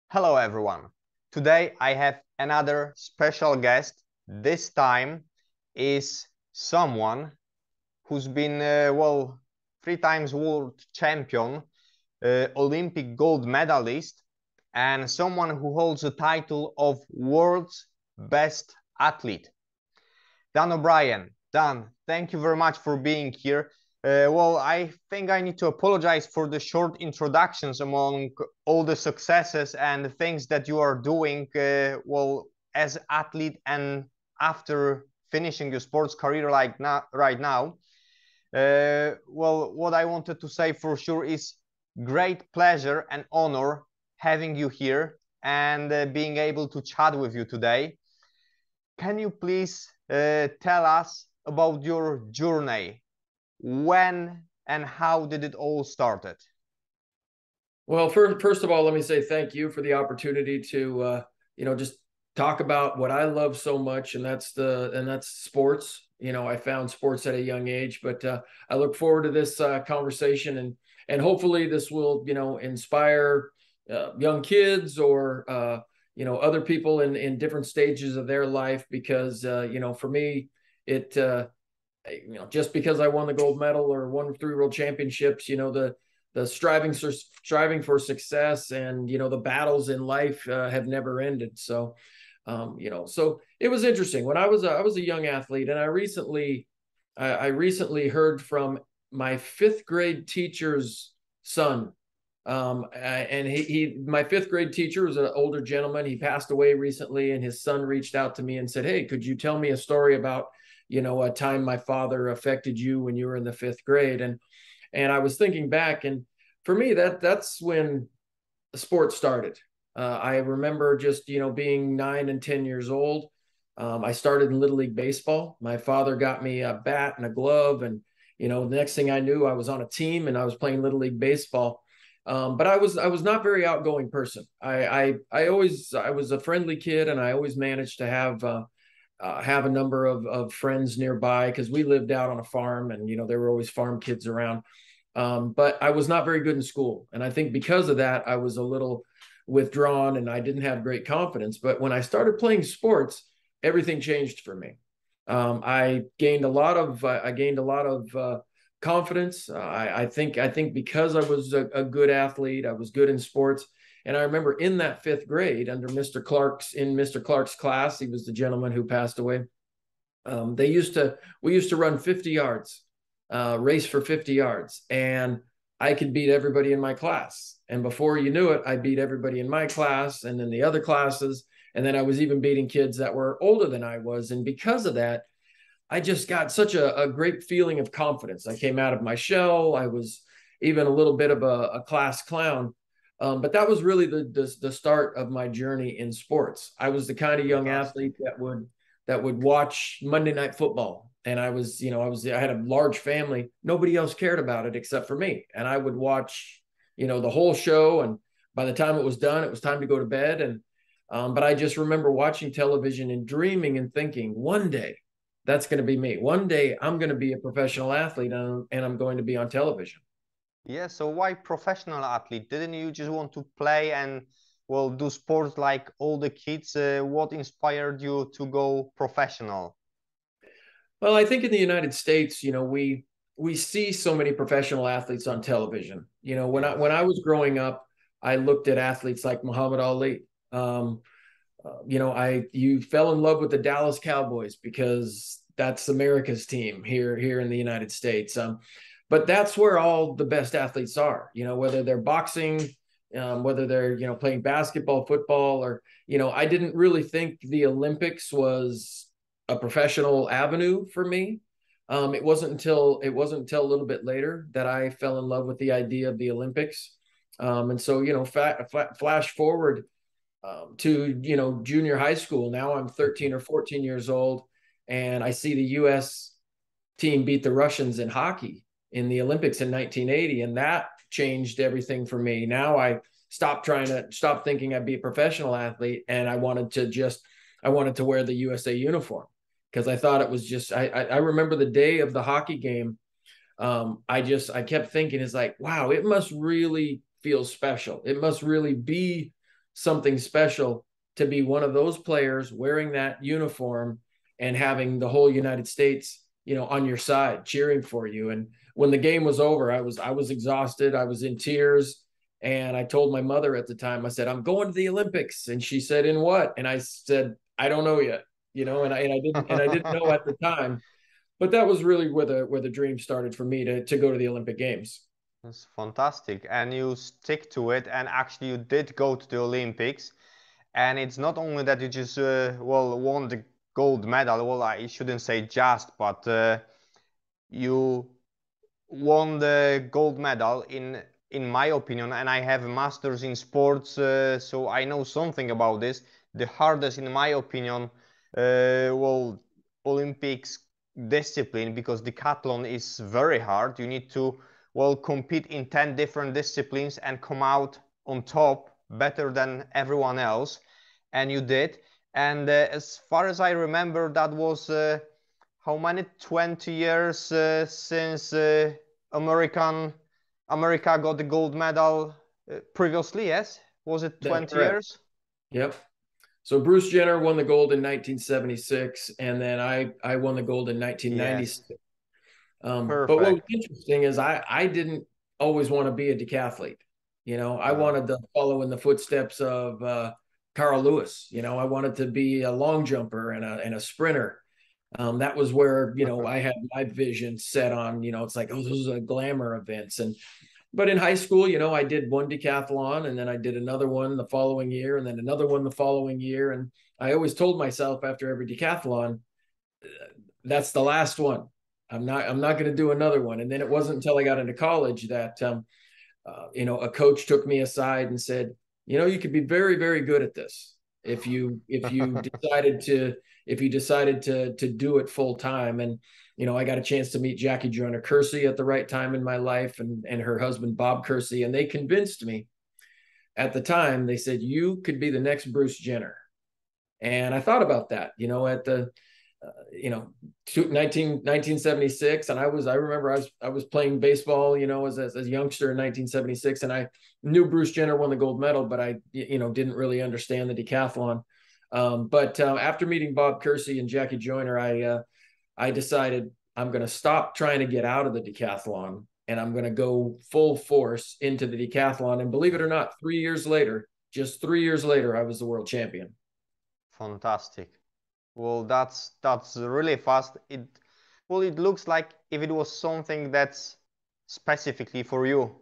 Hello everyone. Today I have another special guest. This time is someone who's been, 3 times world champion, Olympic gold medalist, and someone who holds the title of world's best athlete. Dan O'Brien. Dan, thank you very much for being here. I think I need to apologize for the short introductions among all the successes and the things that you are doing, as athlete and after finishing your sports career like right now. What I wanted to say for sure is great pleasure and honor having you here and being able to chat with you today. Can you please tell us about your journey? When and how did it all started? Well, first of all, let me say thank you for the opportunity to just talk about what I love so much, and that's sports. I found sports at a young age, but I look forward to this conversation, and hopefully this will inspire young kids or other people in different stages of their life. Because for me, it just because I won the gold medal or won 3 world championships, the striving for success and the battles in life have never ended. So it was interesting when I was a young athlete, and I recently heard from my fifth grade teacher's son. And he my fifth grade teacher was an older gentleman. He passed away recently, and his son reached out to me and said, "Hey, could you tell me a story about a time my father affected you when you were in the fifth grade?" And I was thinking back, and for me, that's when sports started. I remember just being 9 and 10 years old. I started in Little League baseball. My father got me a bat and a glove, and the next thing I knew, I was on a team and I was playing Little League baseball. But I was not very outgoing person. I was a friendly kid, and I always managed to have a number of friends nearby because we lived out on a farm, and there were always farm kids around. But I was not very good in school, and I think because of that, I was a little withdrawn and I didn't have great confidence. But when I started playing sports, everything changed for me. I gained a lot of confidence. I think because I was a good athlete, I was good in sports. And I remember in that fifth grade, under Mr. Clark's class, he was the gentleman who passed away. We used to run 50 yards, race for 50 yards, and I could beat everybody in my class. And before you knew it, I beat everybody in my class and then the other classes. And then I was even beating kids that were older than I was. And because of that, I just got such a great feeling of confidence. I came out of my shell. I was even a little bit of a class clown. But that was really the start of my journey in sports. I was the kind of young Fantastic. athlete that would watch Monday Night Football, and I had a large family. Nobody else cared about it except for me, and I would watch the whole show. And by the time it was done, it was time to go to bed. And but I just remember watching television and dreaming and thinking, one day that's going to be me. One day I'm going to be a professional athlete, and I'm going to be on television. Yeah, so why professional athlete? Didn't you just want to play and do sports like all the kids? What inspired you to go professional? Well, I think in the United States, we see so many professional athletes on television. When Yes. I was growing up, I looked at athletes like Muhammad Ali. Um, you fell in love with the Dallas Cowboys because that's America's team here in the United States. But that's where all the best athletes are. Whether they're boxing, whether they're playing basketball, football, or I didn't really think the Olympics was a professional avenue for me. It wasn't until a little bit later that I fell in love with the idea of the Olympics. And so flash forward to junior high school. Now I'm 13 or 14 years old, and I see the U.S. team beat the Russians in hockey in the Olympics in 1980, and that changed everything for me. Now I stopped thinking I'd be a professional athlete, and I wanted to wear the USA uniform because I thought it was just. I remember the day of the hockey game. I kept thinking, it's like, wow, it must really feel special. It must really be something special to be one of those players wearing that uniform and having the whole United States, on your side cheering for you. And when the game was over, I was exhausted. I was in tears. And I told my mother at the time, I said, I'm going to the Olympics. And she said, in what? And I said, I don't know yet, and I didn't know at the time. But that was really where the dream started for me to go to the Olympic Games. That's fantastic. And you stick to it, and actually you did go to the Olympics. And it's not only that you just well won the gold medal. Well, I shouldn't say just, but you won the gold medal in my opinion, and I have a master's in sports, so I know something about this. The hardest, in my opinion, well, Olympics discipline, because decathlon is very hard. You need to, well, compete in 10 different disciplines and come out on top better than everyone else, and you did. And as far as I remember, that was how many, 20 years since American America got the gold medal previously, yes? Was it That's 20 correct. years? Yep. So Bruce Jenner won the gold in 1976, and then I won the gold in Yes. 1996. But what was Perfect. interesting is I didn't always want to be a decathlete. I Uh, wanted to follow in the footsteps of Carl Lewis. I wanted to be a long jumper and a sprinter. That was where I had my vision set on. It's like, oh, those are glamour events. But in high school, I did one decathlon, and then I did another one the following year, and then another one the following year. And I always told myself after every decathlon, that's the last one. I'm not going to do another one. And then it wasn't until I got into college that a coach took me aside and said, you could be very, very good at this if you decided to do it full time. And I got a chance to meet Jackie Joyner Kersee at the right time in my life, and her husband Bob Kersee, and they convinced me at the time. They said, you could be the next Bruce Jenner. And I thought about that, at the you know 1976, and I remember I was playing baseball, as a youngster in 1976, and I knew Bruce Jenner won the gold medal, but I didn't really understand the decathlon. But after meeting Bob Kersee and Jackie Joyner, I decided I'm going to stop trying to get out of the decathlon, and I'm going to go full force into the decathlon. And believe it or not, 3 years later, just 3 years later, I was the world champion. Fantastic. Well, that's really fast. It looks like if it was something that's specifically for you.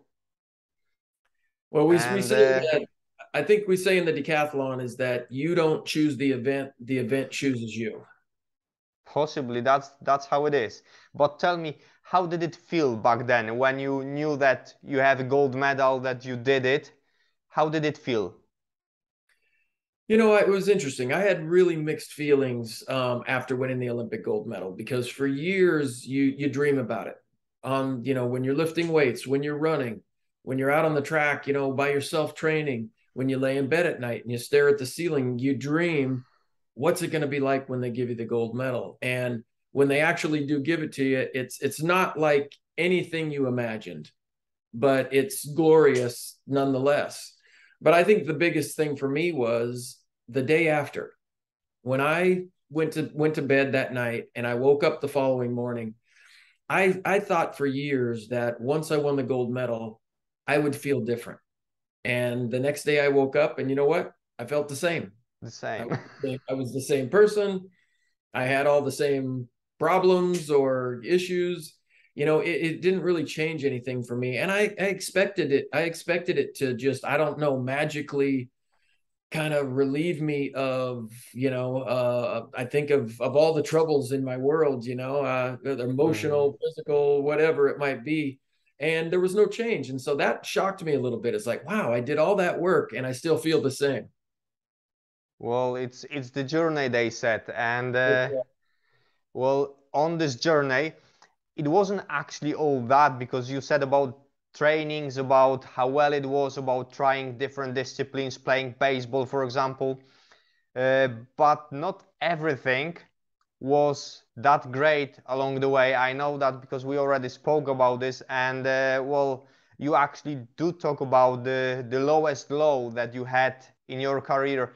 Well, we And say that, I think we say in the decathlon is that you don't choose the event chooses you. possibly that's how it is. But tell me, how did it feel back then when you knew that you have a gold medal, that you did it? How did it feel? It was interesting. I had really mixed feelings after winning the Olympic gold medal, because for years you dream about it. When you're lifting weights, when you're running, when you're out on the track, by yourself training, when you lay in bed at night and you stare at the ceiling, you dream, what's it going to be like when they give you the gold medal? And when they actually do give it to you, it's not like anything you imagined, but it's glorious nonetheless. But I think the biggest thing for me was the day after, when I went to bed that night and I woke up the following morning. I thought for years that once I won the gold medal, I would feel different. And the next day I woke up, and you know what? I felt the same. The I same. was I was the same person. I had all the same problems or issues. It didn't really change anything for me. And I expected it. I expected it to just, I don't know, magically kind of relieve me of, I think of all the troubles in my world, Mm. emotional, physical, whatever it might be. And there was no change. And so that shocked me a little bit. It's like, wow, I did all that work and I still feel the same. Well, it's the journey they said, and well, on this journey, it wasn't actually all that, because you said about trainings, about how well it was, about trying different disciplines, playing baseball, for example. But not everything was that great along the way. I know that because we already spoke about this, and well, you actually do talk about the lowest low that you had in your career.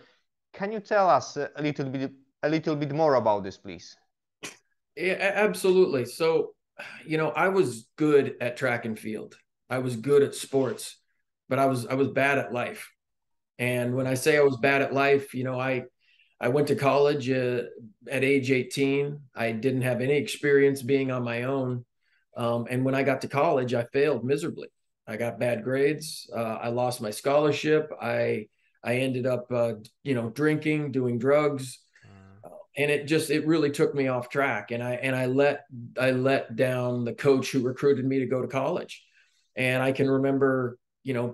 Can you tell us a little bit more about this, please? Yeah, absolutely. So, I was good at track and field. I was good at sports, but I was bad at life. And when I say I was bad at life, I went to college at age 18. I didn't have any experience being on my own. And when I got to college, I failed miserably. I got bad grades. I lost my scholarship. I ended up, drinking, doing drugs, and it really took me off track. And I let down the coach who recruited me to go to college. And I can remember,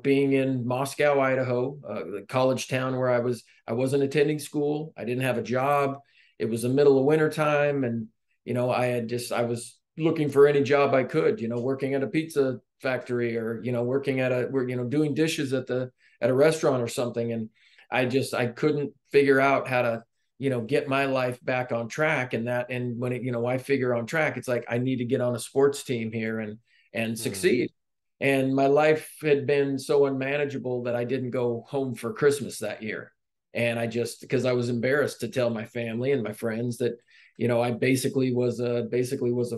being in Moscow, Idaho, the college town where I wasn't attending school. I didn't have a job. It was the middle of winter time. And, I was looking for any job I could, working at a pizza factory, or, working doing dishes at a restaurant or something. And I couldn't figure out how to, get my life back on track. And when I figure on track, it's like, I need to get on a sports team here and succeed. And my life had been so unmanageable that I didn't go home for Christmas that year. And because I was embarrassed to tell my family and my friends that, I basically was a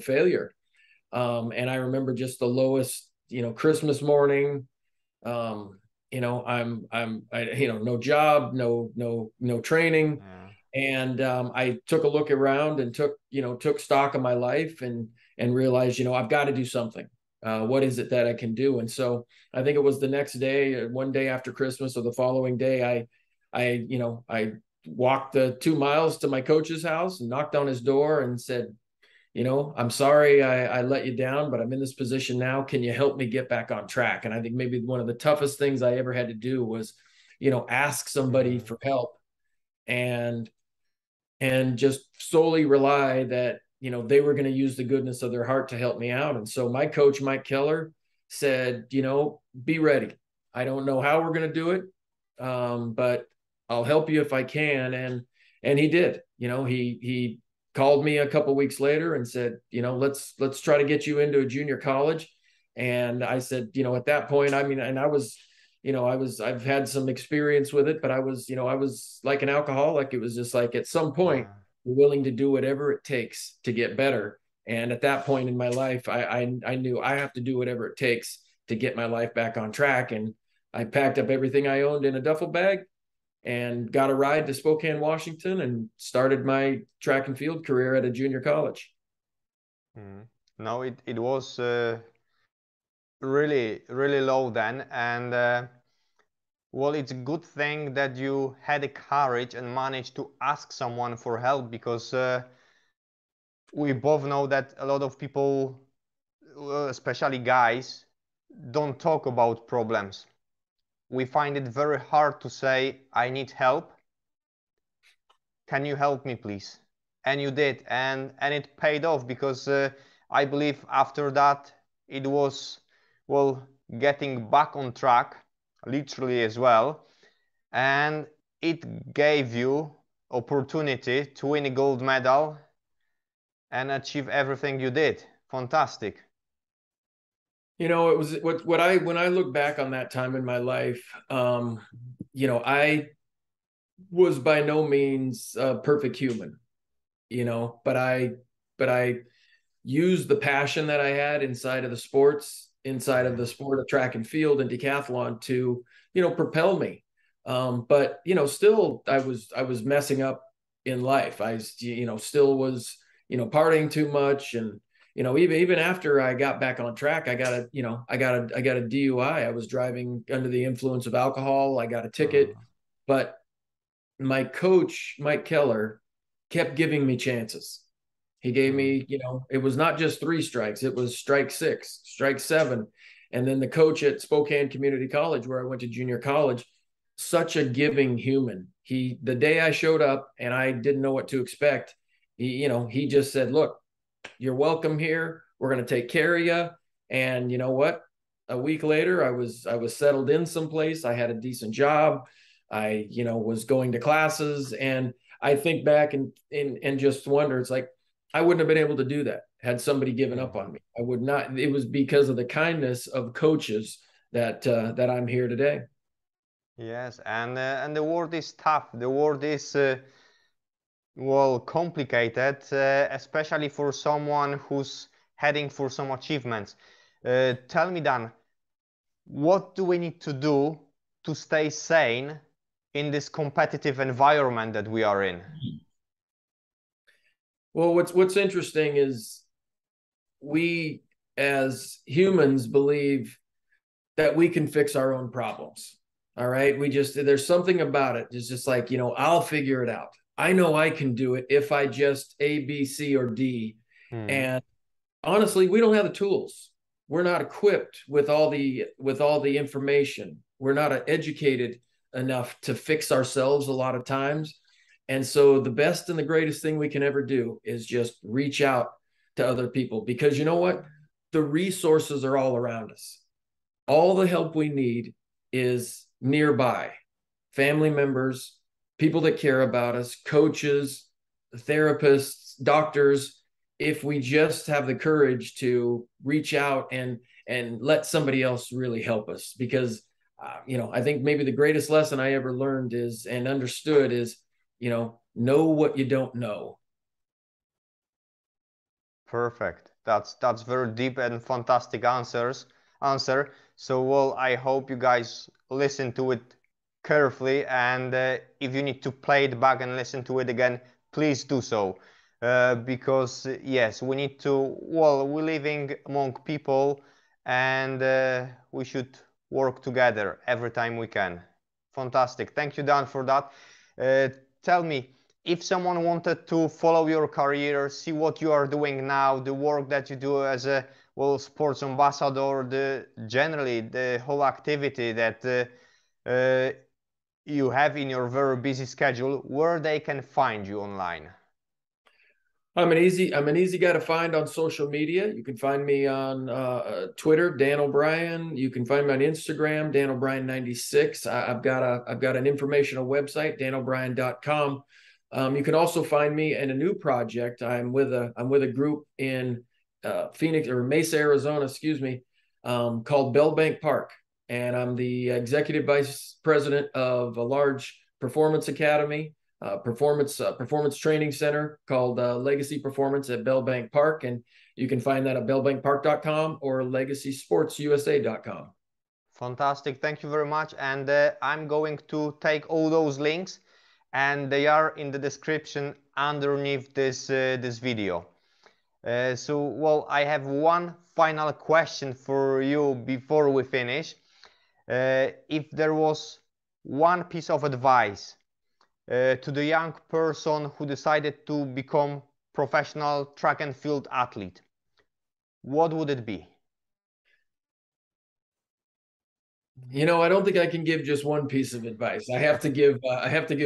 failure. And I remember just the lowest, Christmas morning. No job, no training. Yeah. And I took a look around and took stock of my life, and realized, I've got to do something. What is it that I can do? And so I think it was the next day, one day after Christmas, or the following day, I walked the 2 miles to my coach's house and knocked on his door and said, I'm sorry I let you down, but I'm in this position now. Can you help me get back on track? And I think maybe one of the toughest things I ever had to do was, ask somebody for help, and just solely rely that, they were going to use the goodness of their heart to help me out. And so my coach, Mike Keller, said, be ready. I don't know how we're going to do it, but I'll help you if I can. And he did. He called me a couple weeks later and said, let's try to get you into a junior college. And I said, at that point, I mean, and I was, I've had some experience with it, but I was like an alcoholic. It was just like, at some point, Yeah. you're willing to do whatever it takes to get better. And at that point in my life, I knew I have to do whatever it takes to get my life back on track. And I packed up everything I owned in a duffel bag and got a ride to Spokane, Washington, and started my track and field career at a junior college. No, it was really, really low then. And well, it's a good thing that you had the courage and managed to ask someone for help, because we both know that a lot of people, especially guys, don't talk about problems. We find it very hard to say, I need help. Can you help me, please? And you did, and it paid off, because I believe after that it was, well, getting back on track, literally as well, and it gave you opportunity to win a gold medal and achieve everything you did. Fantastic. It was what I when I look back on that time in my life, I was by no means a perfect human, but I used the passion that I had inside of the sport of track and field and decathlon to, propel me. But still I was messing up in life. I, still was, partying too much. And, even after I got back on track, I got a DUI. I was driving under the influence of alcohol. I got a ticket, but my coach, Mike Keller, kept giving me chances. He gave me, it was not just 3 strikes, it was strike 6, strike 7. And then the coach at Spokane Community College, where I went to junior college, such a giving human. The day I showed up and I didn't know what to expect, he just said, look, you're welcome here. We're going to take care of you. And you know what? A week later, I was settled in someplace. I had a decent job. I, was going to classes, and I think back and just wonder, it's like, I wouldn't have been able to do that had somebody given up on me. I would not. It was because of the kindness of coaches that I'm here today. Yes, and the world is tough. The world is well complicated, especially for someone who's heading for some achievements. Tell me, Dan, what do we need to do to stay sane in this competitive environment that we are in? Well, what's interesting is we as humans believe that we can fix our own problems. All right. There's something about it. It's just like, I'll figure it out. I know I can do it if I just A, B, C, or D. Hmm. And honestly, we don't have the tools. We're not equipped with all the information. We're not educated enough to fix ourselves a lot of times. And so the best and the greatest thing we can ever do is just reach out to other people, because you know what? The resources are all around us. All the help we need is nearby. Family members, people that care about us, coaches, therapists, doctors. If we just have the courage to reach out and let somebody else really help us, because I think maybe the greatest lesson I ever learned is and understood is, know what you don't know. Perfect. That's very deep and fantastic answer. So well, I hope you guys listen to it carefully, and if you need to play it back and listen to it again, please do so. Because yes, we need to. Well, we're living among people, and we should work together every time we can. Fantastic. Thank you, Dan, for that. Uh, Tell me, if someone wanted to follow your career, see what you are doing now, the work that you do as a well sports ambassador, the generally the whole activity that you have in your very busy schedule, where they can find you online. I'm an easy guy to find on social media. You can find me on Twitter, Dan O'Brien. You can find me on Instagram, Dan O'Brien 96. I've got an informational website, danobrien.com. You can also find me in a new project. I'm with a group in Phoenix or Mesa, Arizona, excuse me, called Bell Bank Park, and I'm the executive vice president of a large performance academy, performance training center called Legacy Performance at Bell Bank Park, and you can find that at bellbankpark.com or legacysportsusa.com. Fantastic. Thank you very much. And I'm going to take all those links, and they are in the description underneath this video. So, well, I have one final question for you before we finish. If there was one piece of advice to the young person who decided to become professional track and field athlete, what would it be? I don't think I can give just one piece of advice. I have to give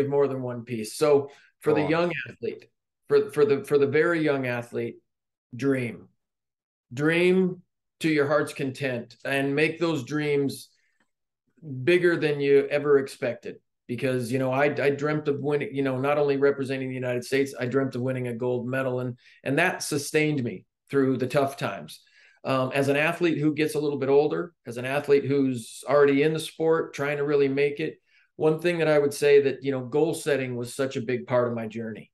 more than one piece. So for Go the on. young athlete, for the very young athlete, dream to your heart's content and make those dreams bigger than you ever expected. Because I dreamt of winning, not only representing the United States, I dreamt of winning a gold medal, and that sustained me through the tough times. As an athlete who gets a little bit older, as an athlete who's already in the sport, trying to really make it, one thing that I would say that goal setting was such a big part of my journey,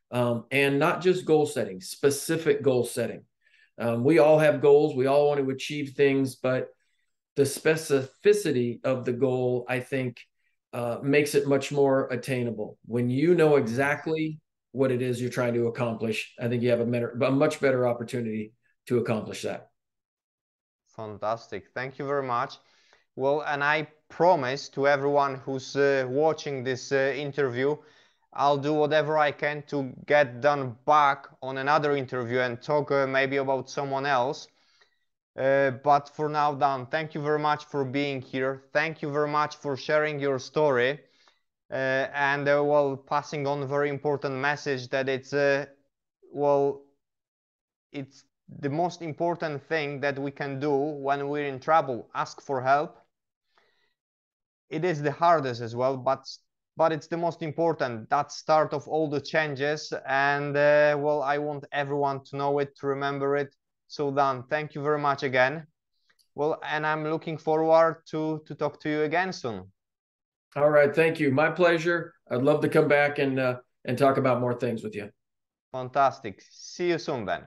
and not just goal setting, specific goal setting. We all have goals, we all want to achieve things, but the specificity of the goal, I think, makes it much more attainable. When you know exactly what it is you're trying to accomplish, I think you have a much better opportunity to accomplish that. Fantastic. Thank you very much. Well, and I promise to everyone who's watching this interview, I'll do whatever I can to get done back on another interview and talk maybe about someone else. But for now, Dan, thank you very much for being here. Thank you very much for sharing your story and well, passing on a very important message that well, it's the most important thing that we can do when we're in trouble. Ask for help. It is the hardest as well, but it's the most important. That start of all the changes, and well, I want everyone to know it, to remember it. So Dan, thank you very much again. Well, and I'm looking forward to talk to you again soon. All right, thank you. My pleasure. I'd love to come back and talk about more things with you. Fantastic. See you soon then.